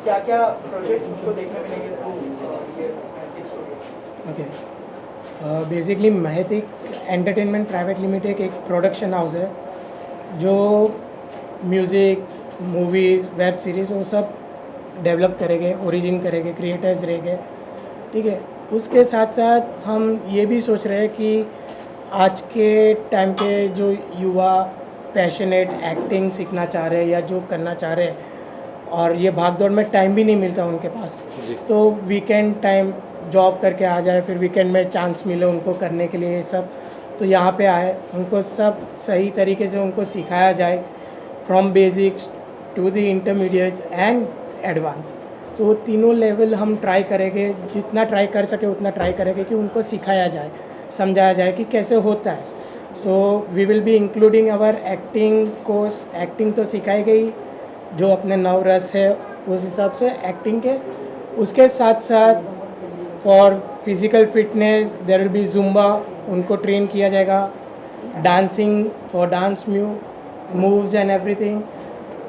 क्या क्या प्रोजेक्ट्स मुझको देखने मिलेंगे थ्रू ये okay, basically Mahatik entertainment private limited एक प्रोडक्शन हाउस है जो म्यूज़िक, मूवीज़, वेब सीरीज़ वो सब डेवलप करेंगे, ओरिजिन करेंगे, क्रिएटर्स रहेंगे, ठीक है। उसके साथ साथ हम ये भी सोच रहे हैं कि आज के टाइम के जो युवा पैशनेट एक्टिंग सीखना चाह रहे हैं या जो करना चाह रहे हैं और ये भागदौड़ में टाइम भी नहीं मिलता उनके पास, तो वीकेंड टाइम जॉब करके आ जाए, फिर वीकेंड में चांस मिले उनको करने के लिए ये सब, तो यहाँ पे आए, उनको सब सही तरीके से उनको सिखाया जाए from basics to the intermediates and advance. तो वो तीनों लेवल हम ट्राई करेंगे, जितना ट्राई कर सके उतना ट्राई करेंगे कि उनको सिखाया जाए, समझाया जाए कि कैसे होता है। So we will be including our acting course. Acting तो सिखाई गई, जो अपने नवरस है उस हिसाब से एक्टिंग के। उसके साथ साथ for physical fitness there will be Zumba, उनको ट्रेन किया जाएगा, dancing for dance moves and everything.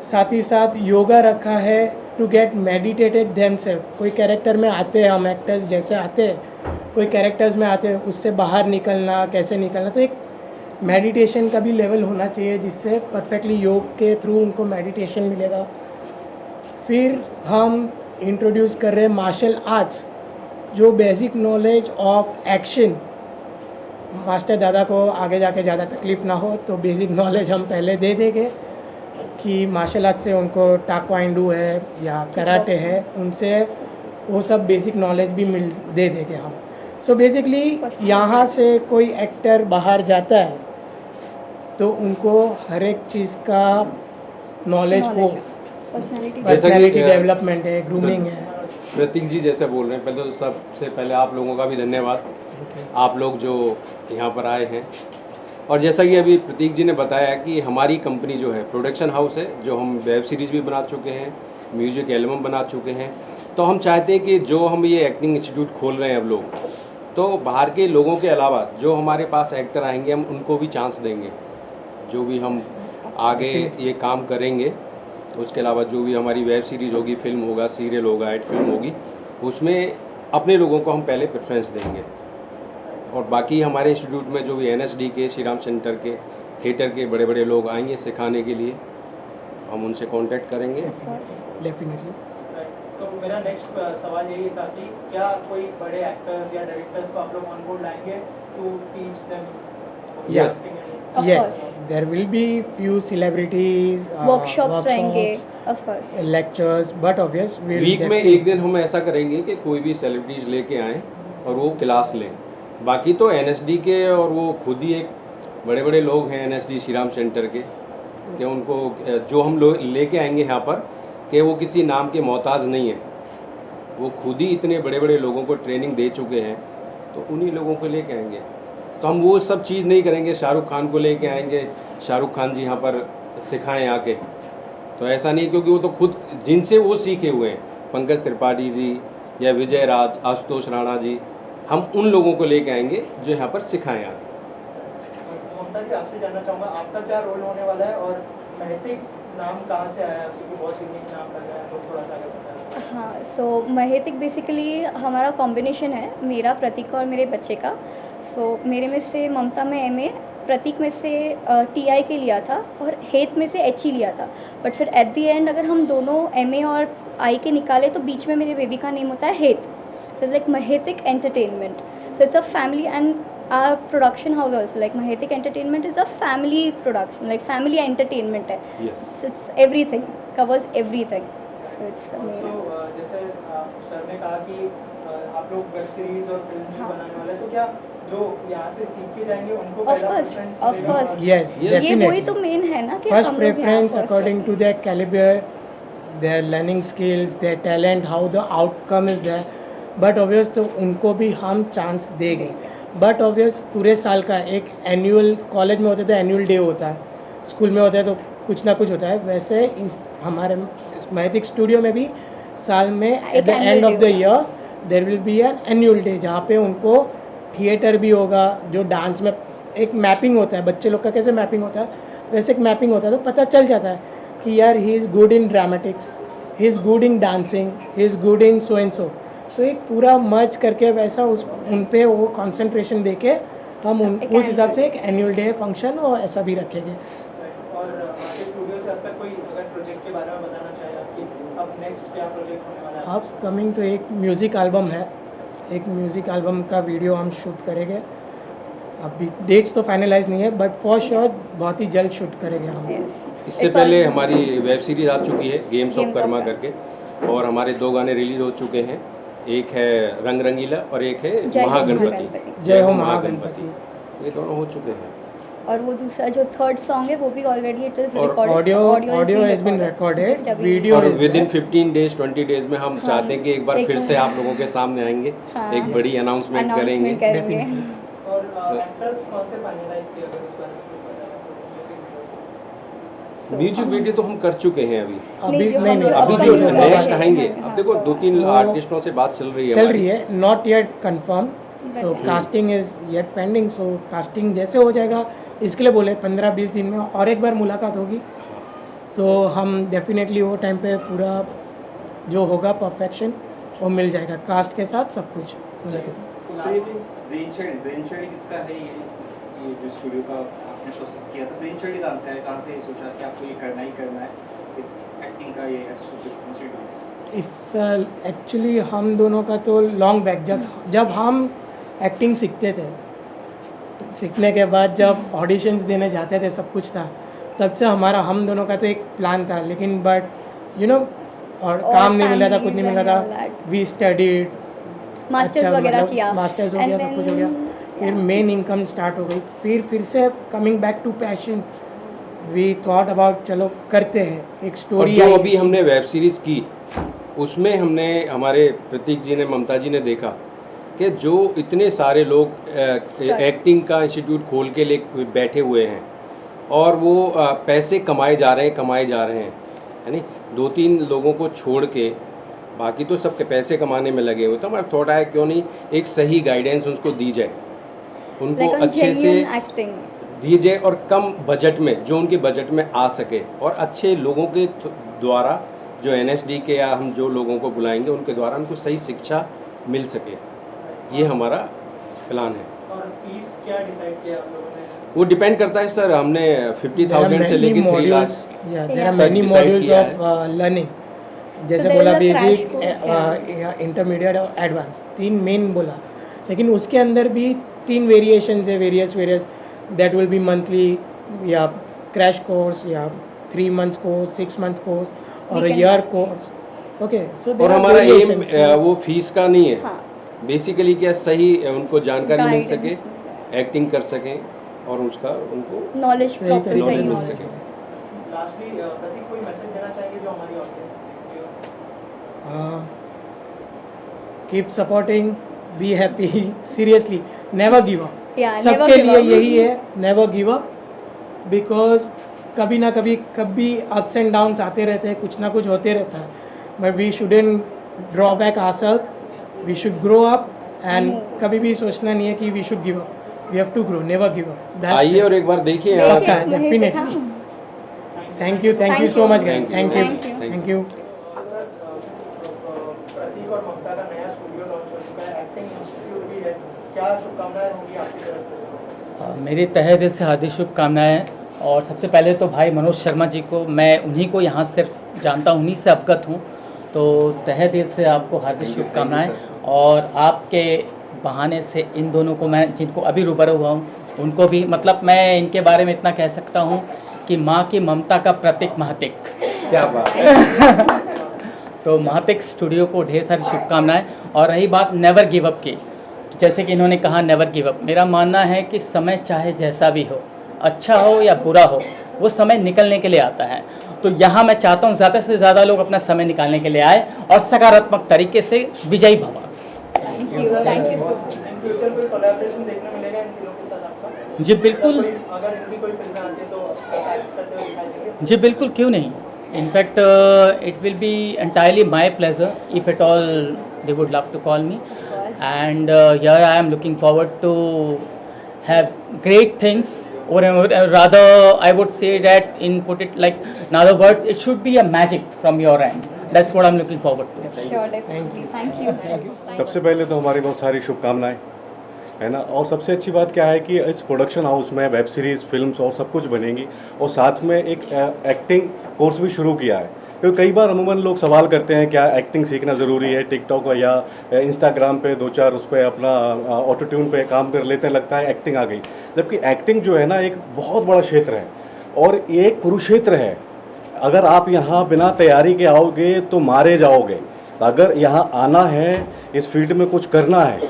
साथ ही साथ योगा रखा है टू गेट मेडिटेटेड देमसेल्फ। कोई कैरेक्टर में आते हैं, हम एक्टर्स जैसे आते हैं, कोई कैरेक्टर्स में आते हैं, उससे बाहर निकलना, कैसे निकलना, तो एक मेडिटेशन का भी लेवल होना चाहिए जिससे परफेक्टली योग के थ्रू उनको मेडिटेशन मिलेगा। फिर हम इंट्रोड्यूस कर रहे हैं मार्शल आर्ट्स, जो basic knowledge of action. Master दादा को आगे जाके ज़्यादा तकलीफ़ ना हो तो बेसिक नॉलेज हम पहले दे देंगे कि मार्शल आर्ट से उनको टाक्वाइंडू है या कराटे है, उनसे वो सब बेसिक नॉलेज भी दे देंगे हम। सो बेसिकली यहाँ से कोई एक्टर बाहर जाता है तो उनको हर एक चीज़ का नॉलेज हो, पर्सनैलिटी डेवलपमेंट है, ग्रूमिंग है। प्रतीक जी जैसे बोल रहे हैं, पहले तो सबसे पहले आप लोगों का भी धन्यवाद, आप लोग जो यहाँ पर आए हैं। और जैसा कि अभी प्रतीक जी ने बताया कि हमारी कंपनी जो है प्रोडक्शन हाउस है, जो हम वेब सीरीज़ भी बना चुके हैं, म्यूजिक एल्बम बना चुके हैं। तो हम चाहते हैं कि जो हम ये एक्टिंग इंस्टीट्यूट खोल रहे हैं अब लोग, तो बाहर के लोगों के अलावा जो हमारे पास एक्टर आएंगे हम उनको भी चांस देंगे। जो भी हम आगे ये काम करेंगे, उसके अलावा जो भी हमारी वेब सीरीज़ होगी, फिल्म होगा, सीरियल होगा, एड फिल्म होगी, उसमें अपने लोगों को हम पहले प्रेफरेंस देंगे। और बाकी हमारे इंस्टीट्यूट में जो भी एनएसडी के, श्री राम सेंटर के, थिएटर के बड़े बड़े लोग आएंगे सिखाने के लिए, हम उनसे कांटेक्ट करेंगे डेफिनेटली। तो मेरा नेक्स्ट सवाल यही था कि क्या कोई बड़े एक्टर्स या डायरेक्टर्स को आप लोग ऑन बोर्ड लाएंगे to teach them? Yes. Yes, there will be few celebrities, workshops रहेंगे, of course lectures, but obvious we'll week में एक दिन हम ऐसा करेंगे कि कोई भी सेलिब्रिटीज लेके आएँ और वो क्लास लें। बाकी तो एनएसडी के और वो खुद ही एक बड़े बड़े लोग हैं एनएसडी श्री राम सेंटर के, कि उनको जो हम लोग लेके आएंगे यहाँ पर, कि वो किसी नाम के मोहताज नहीं है, वो खुद ही इतने बड़े बड़े लोगों को ट्रेनिंग दे चुके हैं, तो उन्हीं लोगों को लेके आएंगे। तो हम वो सब चीज़ नहीं करेंगे शाहरुख खान को लेके आएंगे, शाहरुख खान जी यहाँ पर सिखाएं आके, तो ऐसा नहीं, क्योंकि वो तो खुद जिनसे वो सीखे हुए हैं, पंकज त्रिपाठी जी या विजय राज, आशुतोष राणा जी, हम उन लोगों को लेके आएंगे जो यहाँ पर सिखाएं आके। ममता जी, आपसे जानना चाहूँगा आपका क्या रोल होने वाला है और महतिक नाम कहाँ से आया, क्योंकि बहुत यूनिक नाम लग रहा है, तो थोड़ा सा आगे बताएं। हाँ, सो महतिक बेसिकली हमारा कॉम्बिनेशन है, मेरा, प्रतीक और मेरे बच्चे का। सो मेरे में से ममता में एमए, प्रतीक में से टीआई के लिया था और हेत में से एचई लिया था। बट फिर एट द एंड अगर हम दोनों एमए और आई के निकाले तो बीच में मेरे बेबी का नेम होता है हेत। So it's like Mahatik entertainment. So it's a family and our production house also, like Mahethik Entertainment is a family production, like family entertainment है। Yes. It's everything, covers everything, so it's amazing। So, जैसे sir ने कहा कि आप लोग web series और film भी हाँ। बनाने वाले हैं, तो क्या जो यहाँ से सीख के जाएंगे उनको Of पहला course, preference of मिलेगा? course। Yes, ये definitely. वही तो मेन है ना कि First हम लोग यहाँ preference first according to preference। their caliber, their learning skills, their talent, how the outcome is there. But obvious तो उनको भी हम चांस देंगे। बट ऑब्वियस पूरे साल का एक एनुअल, कॉलेज में होता है तो एनुअल डे होता है, स्कूल में होता है तो कुछ ना कुछ होता है, वैसे हमारे महतिक स्टूडियो में भी साल में at the end of the year there will be an annual day, जहाँ पे उनको थिएटर भी होगा, जो डांस में एक मैपिंग होता है, बच्चे लोग का कैसे मैपिंग होता है वैसे एक मैपिंग होता है, तो पता चल जाता है कि यार he is good in dramatics, he is good in dancing, he is good in so and so. तो एक पूरा मर्ज करके वैसा उस उन पे वो कंसंट्रेशन देके हम उस हिसाब से एक एनुअल डे फंक्शन और ऐसा भी रखेंगे। और आपके स्टूडियो से अब तक कोई अगर प्रोजेक्ट के बारे में बताना चाहे आपकी, अब नेक्स्ट क्या प्रोजेक्ट होने वाला है? अब कमिंग तो एक म्यूज़िक एल्बम है, एक म्यूज़िक एल्बम का वीडियो हम शूट करेंगे। अभी डेट्स तो फाइनलाइज नहीं है बट फॉर श्योर बहुत ही जल्द शूट करेंगे हम। Yes. इससे It's पहले all- हमारी वेब सीरीज आ चुकी है games of Games of Karma Karma। करके, और हमारे 2 गाने रिलीज हो चुके हैं, एक है रंग रंगीला और एक है जय हो महागणपति। महागणपति। जय हो महागणपति। ये दोनों हो चुके हैं। और वो दूसरा जो थर्ड सॉन्ग है वो भी ऑलरेडी इट इज और recorded, audio has been recorded, video और is with in there। 15 days 20 days में हम हाँ, चाहते हैं कि एक बार एक फिर बार- से आप लोगों के सामने आएंगे, हाँ, एक बड़ी अनाउंसमेंट करेंगे। करेंगे। और एक्टर्स कौन से फाइनलाइज किए अगर उस बारे में कुछ बताना, music video? So, music video तो हम कर चुके हैं अभी। अभी जो नहीं हम नहीं जो अभी upcoming जो जो नेक्स्ट आएंगे, आएंगे, हाँ, अब देखो हाँ, 2-3 वो आर्टिस्टों से बात चल रही है चल हमारी। रही है, not yet confirm, so But- casting is yet pending. So casting जैसे हो जाएगा, इसके लिए बोले 15-20 दिन में और एक बार मुलाकात होगी, तो हम डेफिनेटली वो टाइम पे पूरा जो होगा परफेक्शन वो मिल जाएगा, कास्ट के साथ सब कुछ होने के साथ। ब्रेनचाइल्ड किसका है ये जो स्टूडियो का आपने प्रोसेस किया था, ब्रेनचाइल्ड कहाँ से है, कहाँ से ये सोचा कि आपको ये करना ही करना है एक्टिंग का ये इंस्टीट्यूट? इट्स एक्चुअली हम दोनों का तो लॉन्ग बैक, जब हम एक्टिंग सीखते थे, सीखने के बाद जब ऑडिशंस देने जाते थे, सब कुछ था, तब से हमारा हम दोनों का तो एक प्लान था, लेकिन बट यू नो और काम नहीं मिल रहा था, कुछ नहीं मिल रहा था। वी स्टडीड, मास्टर्स वगैरह किया, मास्टर्स हो and गया, सब कुछ हो गया, then, फिर yeah. मेन इनकम स्टार्ट हो गई, फिर से coming back to passion, we thought about चलो करते हैं एक और स्टोरी। जो अभी हमने वेब सीरीज की, उसमें हमने हमारे प्रतीक जी ने, ममता जी ने देखा कि जो इतने सारे लोग एक्टिंग का इंस्टीट्यूट खोल के ले बैठे हुए हैं और वो पैसे कमाए जा रहे हैं, है नहीं, 2-3 लोगों को छोड़ के बाकी तो सबके पैसे कमाने में लगे हुए। तो हमारा थॉट आया क्यों नहीं एक सही गाइडेंस उनको दी जाए, उनको Like a अच्छे से genuine acting. दी जाए और कम बजट में, जो उनके बजट में आ सके, और अच्छे लोगों के द्वारा, जो NSD के या हम जो लोगों को बुलाएंगे उनके द्वारा उनको सही शिक्षा मिल सके। ये हमारा प्लान है। और फीस क्या डिसाइड किया आप लोगों ने? वो डिपेंड करता है सर, हमने 50,000 से लेके 3 lakh there are Yeah. Many Decide modules किया ऑफ लर्निंग, जैसे there बोला is a crash basic, course, yeah. Intermediate और एडवांस, 3 मेन बोला, लेकिन उसके अंदर भी 3 वेरिएशंस है, various that will be monthly या क्रैश कोर्स या 3 मंथ्स कोर्स, 6 मंथ कोर्स और Weekend ईयर का। कोर्स। ओके, सो और हमारा एम वो फीस का नहीं है, हाँ, बेसिकली क्या सही उनको जानकारी मिल Guidance सके, मिले। एक्टिंग कर सकें और उसका उनको नॉलेज सही प्रॉपर तरीके से सही मिल नॉलेज। सके। लास्टली प्रतीक कोई मैसेज देना चाहेंगे जो हमारी ऑडियंस देख रही हो? Keep supporting, be happy, seriously never give up. Yeah, never सबके give लिए up. यही है, नेवर गिव अप, बिकॉज कभी ना कभी अप्स एंड डाउन्स आते रहते हैं, कुछ ना कुछ होते रहता है, but we shouldn't draw back ourself, we should grow up and कभी भी सोचना नहीं है कि we should give up, we have to grow, never give up. आइए और एक बार देखिए यहाँ पक्का पे। है, देखिए, definitely. हाँ। Thank you Thank so you. Much guys, Thank thank you. You, Thank you. Thank you. Sir Prateek और ममता का नया स्टूडियो लॉन्च हो चुका है, एक्टिंग इंस्टीट्यूट भी है, क्या शुभकामनाएं होंगी आपकी तरफ से? मेरी तहे दिल से हार्दिक शुभकामनाएँ। और सबसे पहले तो भाई मनोज शर्मा जी को, मैं उन्हीं को यहाँ सिर्फ जानता हूँ, उन्हीं से अवगत हूँ, तो तहे दिल से आपको हार्दिक शुभकामनाएँ। और आपके बहाने से इन दोनों को, मैं जिनको अभी रूबरू हुआ हूँ उनको भी, मतलब मैं इनके बारे में इतना कह सकता हूँ कि माँ की ममता का प्रतीक महतिक। क्या बात है। तो महतिक स्टूडियो को ढेर सारी शुभकामनाएं। और रही बात नेवर गिव अप की, जैसे कि इन्होंने कहा नेवर गिव अप, मेरा मानना है कि समय चाहे जैसा भी हो, अच्छा हो या बुरा हो, वो समय निकलने के लिए आता है। तो यहाँ मैं चाहता हूँ ज़्यादा से ज़्यादा लोग अपना समय निकालने के लिए आए और सकारात्मक तरीके से विजयी भवा। Thank you, thank you. In future कोई कोलैबोरेशन देखने मिलेगा इन तीनों के साथ आपका? जी बिल्कुल, अगर इनकी कोई फिल्में आती है तो एक्ट करते हुए दिखाई देंगे? जी बिल्कुल, क्यों नहीं। In fact it will be entirely my pleasure if at all they would love to call me, and here I am looking forward to have great things, or rather I would say that, in put it like in other words, it should be a magic from your end, that's what I am looking forward to. Sure, definitely, thank you. सबसे पहले तो हमारी बहुत सारी शुभकामनाएं, है ना। और सबसे अच्छी बात क्या है कि इस प्रोडक्शन हाउस में वेब सीरीज़, फिल्म्स और सब कुछ बनेंगी, और साथ में एक एक्टिंग कोर्स भी शुरू किया है। क्योंकि कई बार अमूमन लोग सवाल करते हैं क्या एक्टिंग सीखना ज़रूरी है, टिकटॉक या इंस्टाग्राम पे 2-4 उस पर अपना ऑटो ट्यून पे काम कर लेते हैं, लगता है एक्टिंग आ गई। जबकि एक्टिंग जो है ना एक बहुत बड़ा क्षेत्र है और ये एक कुरुक्षेत्र है। अगर आप यहाँ बिना तैयारी के आओगे तो मारे जाओगे। अगर यहाँ आना है, इस फील्ड में कुछ करना है,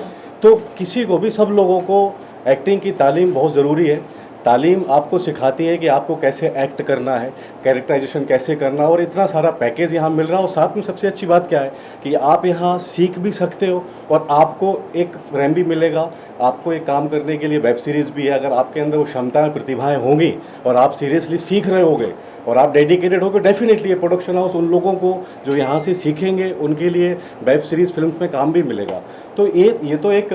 तो किसी को भी, सब लोगों को एक्टिंग की तालीम बहुत ज़रूरी है। तालीम आपको सिखाती है कि आपको कैसे एक्ट करना है, कैरेक्टराइजेशन कैसे करना, और इतना सारा पैकेज यहाँ मिल रहा है। और साथ में सबसे अच्छी बात क्या है कि आप यहाँ सीख भी सकते हो और आपको एक फ्रेम भी मिलेगा। आपको एक काम करने के लिए वेब सीरीज़ भी है। अगर आपके अंदर वो क्षमताएं, प्रतिभाएं होंगी और आप सीरियसली सीख रहे होगे और आप डेडिकेटेड होगे, डेफिनेटली ये प्रोडक्शन हाउस उन लोगों को जो यहाँ से सीखेंगे उनके लिए वेब सीरीज़, फिल्म्स में काम भी मिलेगा। तो ये तो एक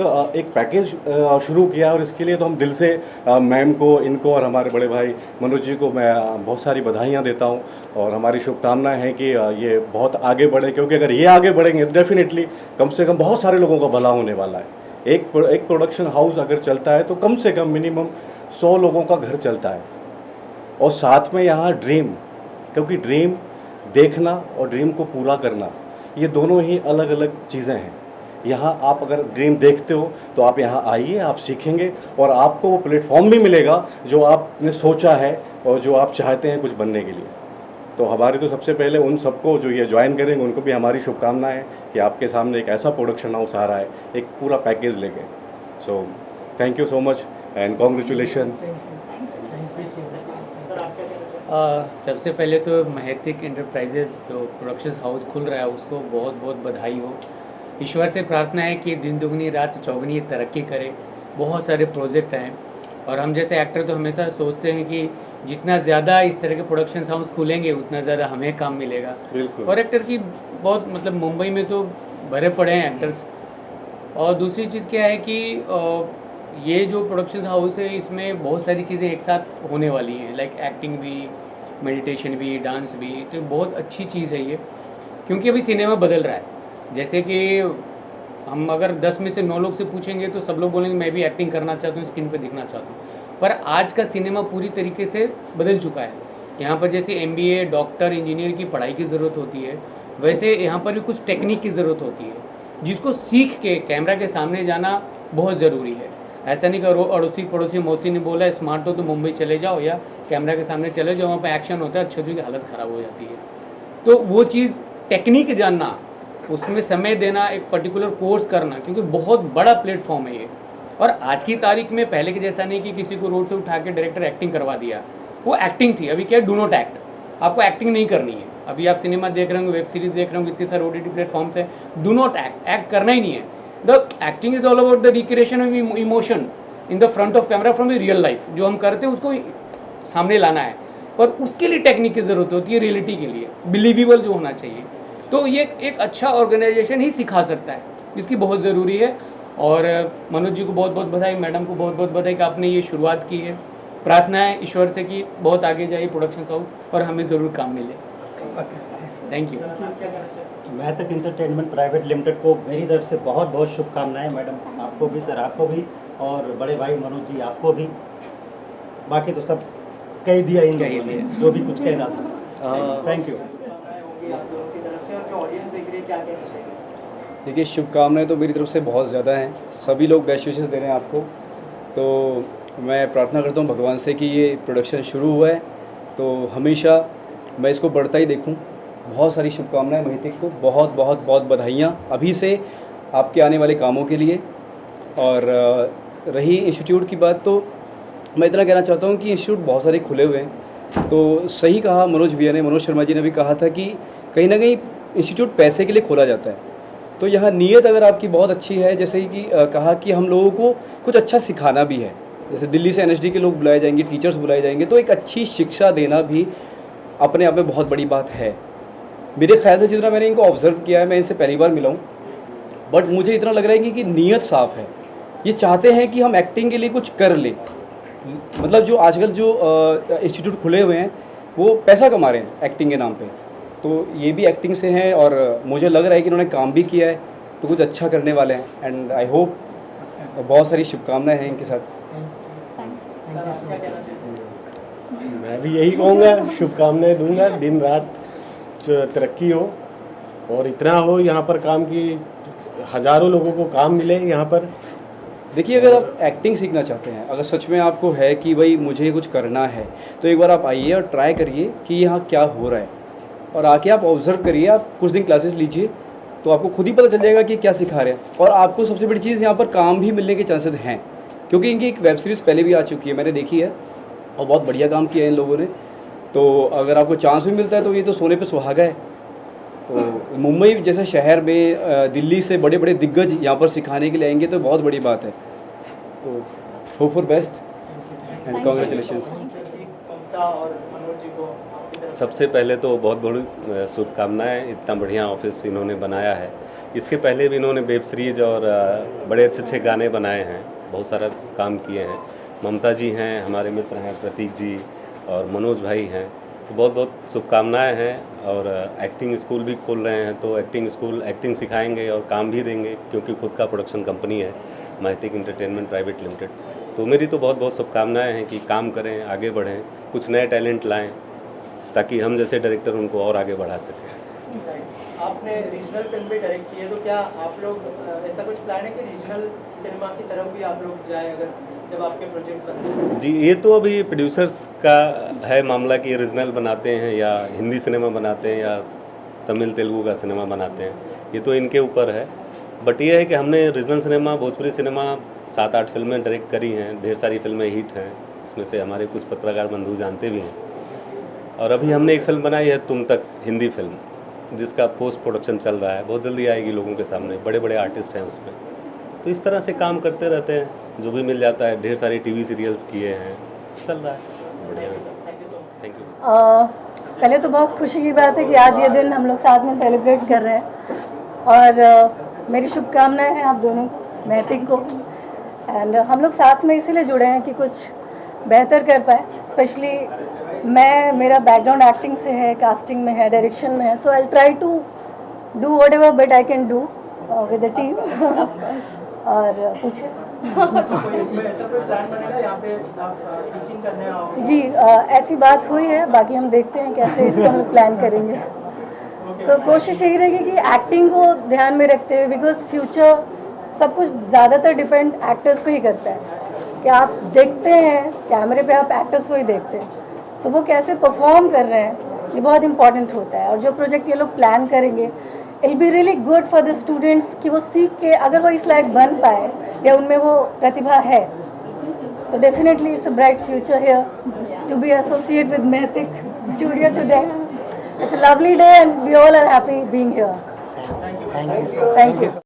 पैकेज शुरू किया, और इसके लिए तो हम दिल से मैम को, इनको और हमारे बड़े भाई मनोज जी को मैं बहुत सारी बधाइयाँ देता हूँ। और हमारी शुभकामनाएं हैं कि ये बहुत आगे बढ़े, क्योंकि अगर ये आगे बढ़ेंगे तो डेफिनेटली कम से कम बहुत सारे लोगों का भला होने वाला है। एक प्रोडक्शन हाउस अगर चलता है तो कम से कम मिनिमम 100 लोगों का घर चलता है। और साथ में यहाँ ड्रीम, क्योंकि ड्रीम देखना और ड्रीम को पूरा करना, ये दोनों ही अलग अलग चीज़ें हैं। यहाँ आप अगर ड्रीम देखते हो तो आप यहाँ आइए, आप सीखेंगे और आपको वो प्लेटफॉर्म भी मिलेगा जो आपने सोचा है और जो आप चाहते हैं कुछ बनने के लिए। तो हमारी तो सबसे पहले उन सबको जो ये ज्वाइन करेंगे उनको भी हमारी शुभकामनाएं हैं कि आपके सामने एक ऐसा प्रोडक्शन हाउस आ रहा है, एक पूरा पैकेज लेके। So thank you so much and congratulation. सबसे पहले तो महतिक एंटरप्राइजेस जो प्रोडक्शन हाउस खुल रहा है उसको बहुत बहुत बधाई हो। ईश्वर से प्रार्थना है कि दिन दुगनी रात चौगनी तरक्की करे, बहुत सारे प्रोजेक्ट हैं। और हम जैसे एक्टर तो हमेशा सोचते हैं कि जितना ज़्यादा इस तरह के प्रोडक्शन हाउस खुलेंगे उतना ज़्यादा हमें काम मिलेगा। बिल्कुल। और एक्टर की बहुत मतलब मुंबई में तो भरे पड़े हैं एक्टर्स। और दूसरी चीज़ क्या है कि ये जो प्रोडक्शन हाउस है इसमें बहुत सारी चीज़ें एक साथ होने वाली हैं, लाइक एक्टिंग भी, मेडिटेशन भी, डांस भी। तो बहुत अच्छी चीज़ है ये, क्योंकि अभी सिनेमा बदल रहा है। जैसे कि हम अगर 10 में से 9 लोग से पूछेंगे तो सब लोग बोलेंगे मैं भी एक्टिंग करना चाहता हूँ, स्क्रीन पर दिखना चाहता हूँ। पर आज का सिनेमा पूरी तरीके से बदल चुका है। यहाँ पर जैसे MBA, डॉक्टर, इंजीनियर की पढ़ाई की ज़रूरत होती है, वैसे यहाँ पर भी कुछ टेक्निक की ज़रूरत होती है, जिसको सीख के कैमरा के सामने जाना बहुत ज़रूरी है। ऐसा नहीं कि अड़ोसी पड़ोसी मौसी ने बोला स्मार्ट हो तो मुंबई चले जाओ या कैमरा के सामने चले जाओ, वहाँ पर एक्शन होता है, अच्छों की हालत ख़राब हो जाती है। तो वो चीज़ टेक्निक जानना, उसमें समय देना, एक पर्टिकुलर कोर्स करना, क्योंकि बहुत बड़ा प्लेटफॉर्म है ये। और आज की तारीख में पहले के जैसा नहीं कि किसी को रोड से उठा के डायरेक्टर एक्टिंग करवा दिया, वो एक्टिंग थी। अभी क्या है, डू नॉट एक्ट, आपको एक्टिंग नहीं करनी है। अभी आप सिनेमा देख रहे होंगे, वेब सीरीज़ देख रहे होंगे, इतने सारे OTT प्लेटफॉर्म्स हैं, डू नॉट एक्ट, एक्ट करना ही नहीं है। The acting is all about the recreation of emotion in the front of camera from the real life. जो हम करते हैं उसको सामने लाना है, पर उसके लिए टेक्निक की ज़रूरत होती है, रियलिटी के लिए बिलीवेबल जो होना चाहिए। तो ये एक अच्छा ऑर्गेनाइजेशन ही सिखा सकता है, इसकी बहुत ज़रूरी है। और मनोज जी को बहुत बहुत बधाई, मैडम को बहुत बहुत बधाई कि आपने ये शुरुआत की है। प्रार्थना है ईश्वर से कि बहुत आगे जाइए प्रोडक्शन हाउस और हमें ज़रूर काम मिले। Thank you. Mahatik entertainment private limited को मेरी तरफ से बहुत बहुत शुभकामनाएं। मैडम आपको भी, सर आपको भी, और बड़े भाई मनोज जी आपको भी। बाकी तो सब कह दिया इन लोगों ने जो भी कुछ कहना था। Thank you. देखिए, शुभकामनाएं तो मेरी तरफ से बहुत ज़्यादा हैं, सभी लोग बेस्ट विशेस दे रहे हैं आपको। तो मैं प्रार्थना करता हूँ भगवान से कि ये प्रोडक्शन शुरू हुआ है तो हमेशा मैं इसको बढ़ता ही देखूँ। बहुत सारी शुभकामनाएं महतिक को, बहुत बहुत बहुत बधाइयाँ अभी से आपके आने वाले कामों के लिए। और रही इंस्टीट्यूट की बात, तो मैं इतना कहना चाहता हूँ कि इंस्टीट्यूट बहुत सारे खुले हुए हैं। तो सही कहा मनोज भैया ने, मनोज शर्मा जी ने भी कहा था कि कहीं ना कहीं इंस्टीट्यूट पैसे के लिए खोला जाता है। तो यहाँ नीयत अगर आपकी बहुत अच्छी है, जैसे कि कहा कि हम लोगों को कुछ अच्छा सिखाना भी है, जैसे दिल्ली से NSD के लोग बुलाए जाएंगे, टीचर्स बुलाए जाएंगे, तो एक अच्छी शिक्षा देना भी अपने आप में बहुत बड़ी बात है। मेरे ख्याल से जितना मैंने इनको ऑब्जर्व किया है, मैं इनसे पहली बार मिला हूँ, बट मुझे इतना लग रहा है कि नीयत साफ़ है। ये चाहते हैं कि हम एक्टिंग के लिए कुछ कर लें। मतलब जो आजकल जो इंस्टीट्यूट खुले हुए हैं वो पैसा कमा रहे हैं एक्टिंग के नाम पे, तो ये भी एक्टिंग से हैं और मुझे लग रहा है कि इन्होंने काम भी किया है, तो कुछ अच्छा करने वाले हैं। एंड आई होप, बहुत सारी शुभकामनाएं हैं इनके साथ। सर, आप क्या कहना चाहिए? मैं भी यही कहूँगा, शुभकामनाएं दूंगा, दिन रात तरक्की हो और इतना हो यहाँ पर काम की हज़ारों लोगों को काम मिले यहाँ पर। देखिए, अगर आप एक्टिंग सीखना चाहते हैं, अगर सच में आपको है कि भाई मुझे कुछ करना है, तो एक बार आप आइए और ट्राई करिए कि यहाँ क्या हो रहा है, और आके आप ऑब्जर्व करिए, आप कुछ दिन क्लासेस लीजिए, तो आपको खुद ही पता चल जाएगा कि क्या सिखा रहे हैं। और आपको सबसे बड़ी चीज़, यहाँ पर काम भी मिलने के चांसेस हैं, क्योंकि इनकी एक वेब सीरीज़ पहले भी आ चुकी है, मैंने देखी है, और बहुत बढ़िया काम किया है इन लोगों ने। तो अगर आपको चांस भी मिलता है तो ये तो सोने पे सुहागा है। तो मुंबई जैसे शहर में दिल्ली से बड़े बड़े दिग्गज यहाँ पर सिखाने के लिए आएंगे तो बहुत बड़ी बात है। तो hope for best and congratulations. Mamta और मनोज जी को आपकी तरफ से सबसे पहले तो बहुत बड़ी शुभकामनाएं, इतना बढ़िया ऑफिस इन्होंने बनाया है। इसके पहले भी इन्होंने वेब सीरीज और बड़े अच्छे अच्छे गाने बनाए हैं, बहुत सारा काम किए हैं। ममता जी हैं, हमारे मित्र हैं प्रतीक जी और मनोज भाई हैं, तो बहुत बहुत शुभकामनाएं हैं। और एक्टिंग स्कूल भी खोल रहे हैं, तो एक्टिंग स्कूल एक्टिंग सिखाएंगे और काम भी देंगे, क्योंकि खुद का प्रोडक्शन कंपनी है महतिक एंटरटेनमेंट प्राइवेट लिमिटेड। तो मेरी तो बहुत बहुत शुभकामनाएं हैं कि काम करें, आगे बढ़ें, कुछ नए टैलेंट लाएं, ताकि हम जैसे डायरेक्टर उनको और आगे बढ़ा सकें। आपने रीजनल फिल्म भी डायरेक्ट की है, तो क्या आप लोग ऐसा कुछ प्लान है कि रीजनल सिनेमा की तरफ भी आप लोग जाएं अगर जब आपके प्रोजेक्ट बनते हैं? जी, ये तो अभी प्रोड्यूसर्स का है मामला कि रीजनल बनाते हैं या हिंदी सिनेमा बनाते हैं या तमिल तेलुगु का सिनेमा बनाते हैं, ये तो इनके ऊपर है। बट ये है कि हमने रीजनल सिनेमा, भोजपुरी सिनेमा 7-8 फिल्में डायरेक्ट करी हैं, ढेर सारी फिल्में हिट हैं, इसमें से हमारे कुछ पत्रकार बंधु जानते भी हैं। और अभी हमने एक फिल्म बनाई है तुम तक, हिंदी फिल्म, जिसका पोस्ट प्रोडक्शन चल रहा है, बहुत जल्दी आएगी लोगों के सामने, बड़े बड़े आर्टिस्ट हैं उसमें। तो इस तरह से काम करते रहते हैं, जो भी मिल जाता है। ढेर सारे टीवी सीरियल्स किए हैं, चल रहा है बढ़िया। Thank you. पहले तो बहुत खुशी की बात है कि आज ये दिन हम लोग साथ में सेलिब्रेट कर रहे हैं, और मेरी शुभकामनाएं हैं आप दोनों को, महतिक को। एंड हम लोग साथ में इसीलिए जुड़े हैं कि कुछ बेहतर कर पाए। स्पेशली मेरा बैकग्राउंड एक्टिंग से है, कास्टिंग में है, डायरेक्शन में है, so I try to do whatever but I can do with the team. और पूछे ऐसा कोई प्लान बनेगा यहाँ पे आप टीचिंग करने आओगे? जी, ऐसी बात हुई है, बाकी हम देखते हैं कैसे इसको हम प्लान करेंगे। सो कोशिश यही रहेगी कि एक्टिंग को ध्यान में रखते हुए, बिकॉज फ्यूचर सब कुछ ज़्यादातर डिपेंड एक्टर्स पे ही करता है कि आप देखते हैं कैमरे पे, आप एक्टर्स को ही देखते हैं, सो वो कैसे परफॉर्म कर रहे हैं, ये बहुत इंपॉर्टेंट होता है। और जो प्रोजेक्ट ये लोग प्लान करेंगे, it be really good for the students कि वो सीख के अगर वो इस लायक बन पाए या उनमें वो प्रतिभा है, तो definitely it's a bright future here to be associate with Mahatik studio today. It's a lovely day and we all are happy being here. Thank you.